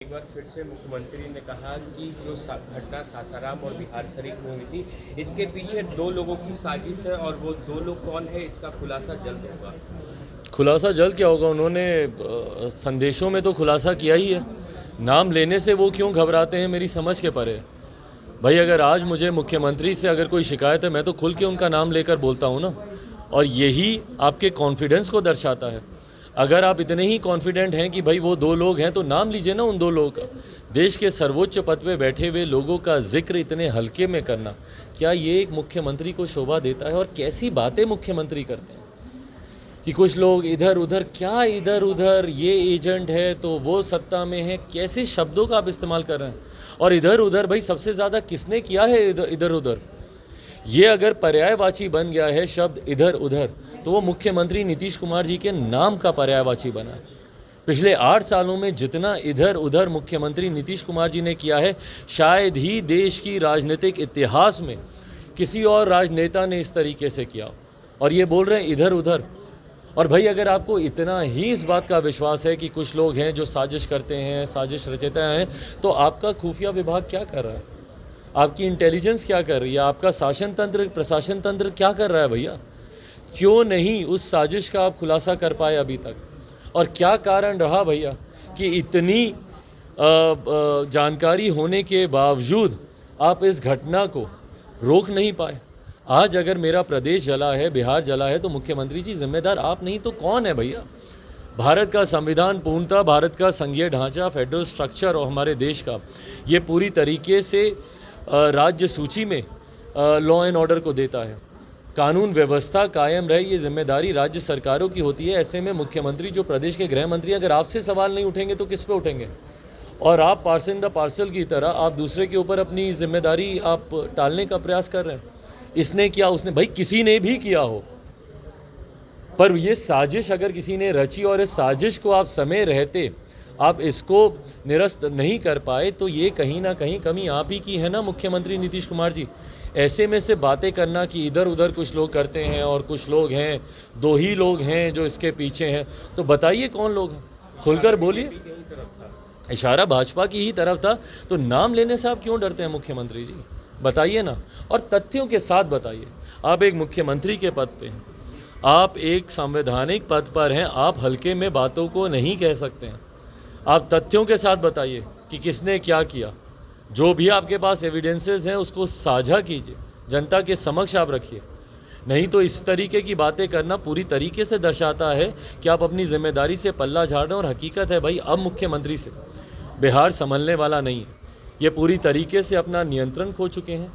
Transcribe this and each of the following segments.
एक बार फिर से मुख्यमंत्री ने कहा कि जो घटना सासाराम और बिहार शरीफ में हुई थी, इसके पीछे दो लोगों की साजिश है और वो दो लोग कौन है, इसका खुलासा जल्द होगा। खुलासा जल्द क्या होगा? उन्होंने संदेशों में तो खुलासा किया ही है। नाम लेने से वो क्यों घबराते हैं, मेरी समझ के परे है। भाई अगर आज मुझे मुख्यमंत्री से अगर कोई शिकायत है, मैं तो खुल के उनका नाम लेकर बोलता हूँ ना, और यही आपके कॉन्फिडेंस को दर्शाता है। अगर आप इतने ही कॉन्फिडेंट हैं कि भाई वो दो लोग हैं, तो नाम लीजिए ना उन दो लोगों का। देश के सर्वोच्च पद पे बैठे हुए लोगों का जिक्र इतने हल्के में करना, क्या ये एक मुख्यमंत्री को शोभा देता है? और कैसी बातें मुख्यमंत्री करते हैं कि कुछ लोग इधर उधर, क्या इधर उधर, ये एजेंट है तो वो सत्ता में है, कैसे शब्दों का आप इस्तेमाल कर रहे हैं। और इधर उधर भाई सबसे ज़्यादा किसने किया है इधर उधर? ये अगर पर्यायवाची बन गया है शब्द इधर उधर, तो वो मुख्यमंत्री नीतीश कुमार जी के नाम का पर्यायवाची बना है। पिछले 8 सालों में जितना इधर उधर मुख्यमंत्री नीतीश कुमार जी ने किया है, शायद ही देश की राजनीतिक इतिहास में किसी और राजनेता ने इस तरीके से किया। और ये बोल रहे हैं इधर उधर। और भाई अगर आपको इतना ही इस बात का विश्वास है कि कुछ लोग हैं जो साजिश करते हैं, साजिश रचयिता हैं, तो आपका खुफिया विभाग क्या कर रहा है? आपकी इंटेलिजेंस क्या कर रही है? आपका शासन तंत्र, प्रशासन तंत्र क्या कर रहा है भैया? क्यों नहीं उस साजिश का आप खुलासा कर पाए अभी तक? और क्या कारण रहा भैया कि इतनी जानकारी होने के बावजूद आप इस घटना को रोक नहीं पाए? आज अगर मेरा प्रदेश जला है, बिहार जला है, तो मुख्यमंत्री जी जिम्मेदार आप नहीं तो कौन है भैया? भारत का संविधान, पूर्णतः भारत का संघीय ढांचा, फेडरल स्ट्रक्चर और हमारे देश का ये पूरी तरीके से राज्य सूची में लॉ एंड ऑर्डर को देता है। कानून व्यवस्था कायम रहे, ये जिम्मेदारी राज्य सरकारों की होती है। ऐसे में मुख्यमंत्री जो प्रदेश के गृह मंत्री, अगर आपसे सवाल नहीं उठेंगे तो किस पे उठेंगे? और आप पार्सल द पार्सल की तरह आप दूसरे के ऊपर अपनी जिम्मेदारी आप टालने का प्रयास कर रहे हैं। इसने किया, उसने, भाई किसी ने भी किया हो, पर ये साजिश अगर किसी ने रची और इस साजिश को आप समय रहते आप इसको निरस्त नहीं कर पाए, तो ये कहीं ना कहीं कमी आप ही की है ना मुख्यमंत्री नीतीश कुमार जी। ऐसे में से बातें करना कि इधर उधर कुछ लोग करते हैं और कुछ लोग हैं, दो ही लोग हैं जो इसके पीछे हैं, तो बताइए कौन लोग हैं? खुलकर बोलिए। इशारा भाजपा की ही तरफ था, तो नाम लेने से आप क्यों डरते हैं मुख्यमंत्री जी? बताइए ना, और तथ्यों के साथ बताइए। आप एक मुख्यमंत्री के पद पे हैं, आप एक संवैधानिक पद पर हैं, आप हल्के में बातों को नहीं कह सकते हैं। आप तथ्यों के साथ बताइए कि किसने क्या किया। जो भी आपके पास एविडेंसेस हैं उसको साझा कीजिए, जनता के समक्ष आप रखिए। नहीं तो इस तरीके की बातें करना पूरी तरीके से दर्शाता है कि आप अपनी जिम्मेदारी से पल्ला झाड़ रहे हैं। और हकीकत है भाई, अब मुख्यमंत्री से बिहार संभलने वाला नहीं है। ये पूरी तरीके से अपना नियंत्रण खो चुके हैं।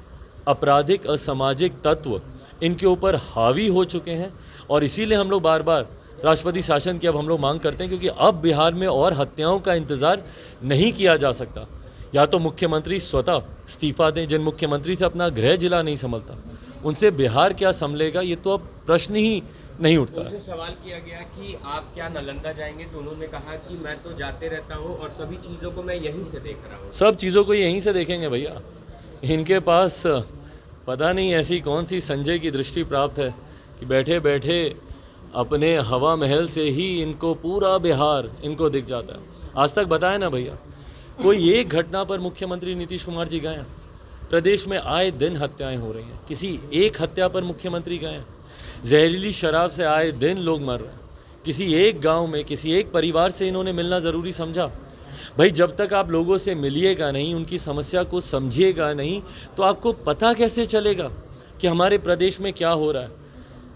आपराधिक असामाजिक तत्व इनके ऊपर हावी हो चुके हैं, और इसीलिए हम लोग बार बार राष्ट्रपति शासन की अब हम लोग मांग करते हैं, क्योंकि अब बिहार में और हत्याओं का इंतज़ार नहीं किया जा सकता। या तो मुख्यमंत्री स्वतः इस्तीफा दें। जिन मुख्यमंत्री से अपना गृह जिला नहीं संभलता, उनसे बिहार क्या संभलेगा, ये तो अब प्रश्न ही नहीं उठता है। उनसे सवाल किया गया कि आप क्या नालंदा जाएंगे, तो उन्होंने कहा कि मैं तो जाते रहता हूँ और सभी चीज़ों को मैं यहीं से देख रहा हूँ। सब चीज़ों को यहीं से देखेंगे भैया। इनके पास पता नहीं ऐसी कौन सी संजय की दृष्टि प्राप्त है कि बैठे बैठे अपने हवा महल से ही इनको पूरा बिहार इनको दिख जाता है। आज तक बताया ना भैया, कोई एक घटना पर मुख्यमंत्री नीतीश कुमार जी गए हैं? प्रदेश में आए दिन हत्याएं हो रही हैं, किसी एक हत्या पर मुख्यमंत्री गए हैं? जहरीली शराब से आए दिन लोग मर रहे हैं। किसी एक गांव में, किसी एक परिवार से इन्होंने मिलना ज़रूरी समझा? भाई जब तक आप लोगों से मिलिएगा नहीं, उनकी समस्या को समझिएगा नहीं, तो आपको पता कैसे चलेगा कि हमारे प्रदेश में क्या हो रहा है?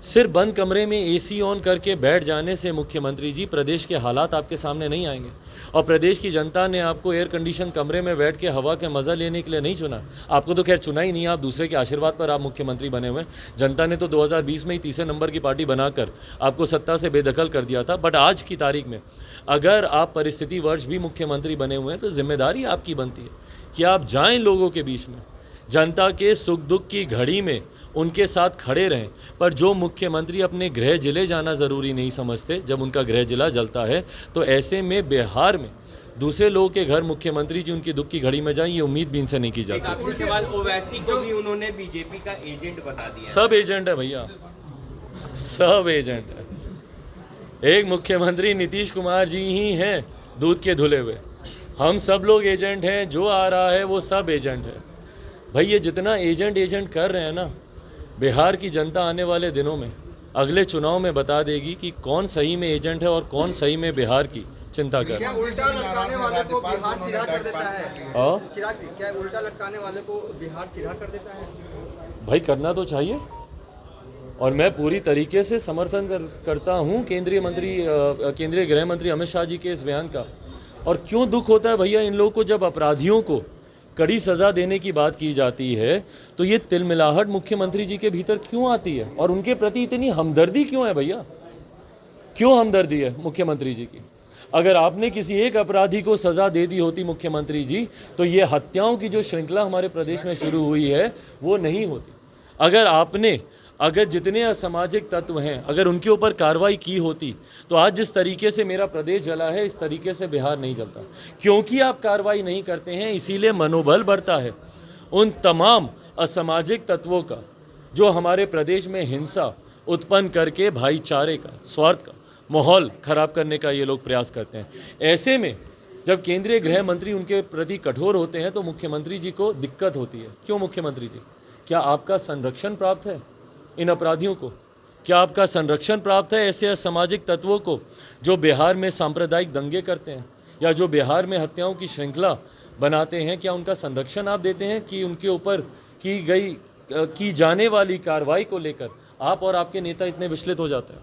सिर्फ बंद कमरे में एसी ऑन करके बैठ जाने से मुख्यमंत्री जी प्रदेश के हालात आपके सामने नहीं आएंगे। और प्रदेश की जनता ने आपको एयर कंडीशन कमरे में बैठ के हवा के मज़ा लेने के लिए नहीं चुना। आपको तो खैर चुना ही नहीं, आप दूसरे के आशीर्वाद पर आप मुख्यमंत्री बने हुए हैं। जनता ने तो 2020 में ही तीसरे नंबर की पार्टी बनाकर आपको सत्ता से बेदखल कर दिया था। बट आज की तारीख में अगर आप परिस्थिति वर्ष भी मुख्यमंत्री बने हुए हैं, तो जिम्मेदारी आपकी बनती है कि आप जाएँ लोगों के बीच में, जनता के सुख दुख की घड़ी में उनके साथ खड़े रहें। पर जो मुख्यमंत्री अपने गृह जिले जाना ज़रूरी नहीं समझते, जब उनका गृह जिला जलता है, तो ऐसे में बिहार में दूसरे लोगों के घर मुख्यमंत्री जी उनकी दुख की घड़ी में जाएं, ये उम्मीद भी इनसे नहीं की जाती। आखिरी सवाल, ओवैसी को भी उन्होंने बीजेपी का एजेंट बता दिया। सब एजेंट है भैया, सब एजेंट है। एक मुख्यमंत्री नीतीश कुमार जी ही हैं दूध के धुले हुए, हम सब लोग एजेंट हैं, जो आ रहा है वो सब एजेंट है भाई। ये जितना एजेंट कर रहे हैं ना, बिहार की जनता आने वाले दिनों में अगले चुनाव में बता देगी कि कौन सही में एजेंट है और कौन सही में बिहार की चिंता कर रहा क्या उल्टा लटकाने वाले को बिहार सिरा कर देता है? है। चिराग जी, क्या उल्टा लटकाने वाले को बिहार सिरा कर देता है? भाई करना तो चाहिए, और मैं पूरी तरीके से समर्थन करता हूँ केंद्रीय गृह मंत्री अमित शाह जी के इस बयान का। और क्यों दुख होता है भैया इन लोगों को, जब अपराधियों को कड़ी सज़ा देने की बात की जाती है तो ये तिलमिलाहट मुख्यमंत्री जी के भीतर क्यों आती है, और उनके प्रति इतनी हमदर्दी क्यों है भैया? क्यों हमदर्दी है मुख्यमंत्री जी की? अगर आपने किसी एक अपराधी को सज़ा दे दी होती मुख्यमंत्री जी, तो ये हत्याओं की जो श्रृंखला हमारे प्रदेश में शुरू हुई है वो नहीं होती। अगर जितने असामाजिक तत्व हैं, अगर उनके ऊपर कार्रवाई की होती तो आज जिस तरीके से मेरा प्रदेश जला है, इस तरीके से बिहार नहीं जलता। क्योंकि आप कार्रवाई नहीं करते हैं, इसीलिए मनोबल बढ़ता है उन तमाम असामाजिक तत्वों का जो हमारे प्रदेश में हिंसा उत्पन्न करके भाईचारे का, स्वार्थ का माहौल खराब करने का ये लोग प्रयास करते हैं। ऐसे में जब केंद्रीय गृह मंत्री उनके प्रति कठोर होते हैं तो मुख्यमंत्री जी को दिक्कत होती है। क्यों मुख्यमंत्री जी? क्या आपका संरक्षण प्राप्त है इन अपराधियों को? क्या आपका संरक्षण प्राप्त है ऐसे असामाजिक तत्वों को जो बिहार में सांप्रदायिक दंगे करते हैं या जो बिहार में हत्याओं की श्रृंखला बनाते हैं? क्या उनका संरक्षण आप देते हैं कि उनके ऊपर की जाने वाली कार्रवाई को लेकर आप और आपके नेता इतने विचलित हो जाते हैं?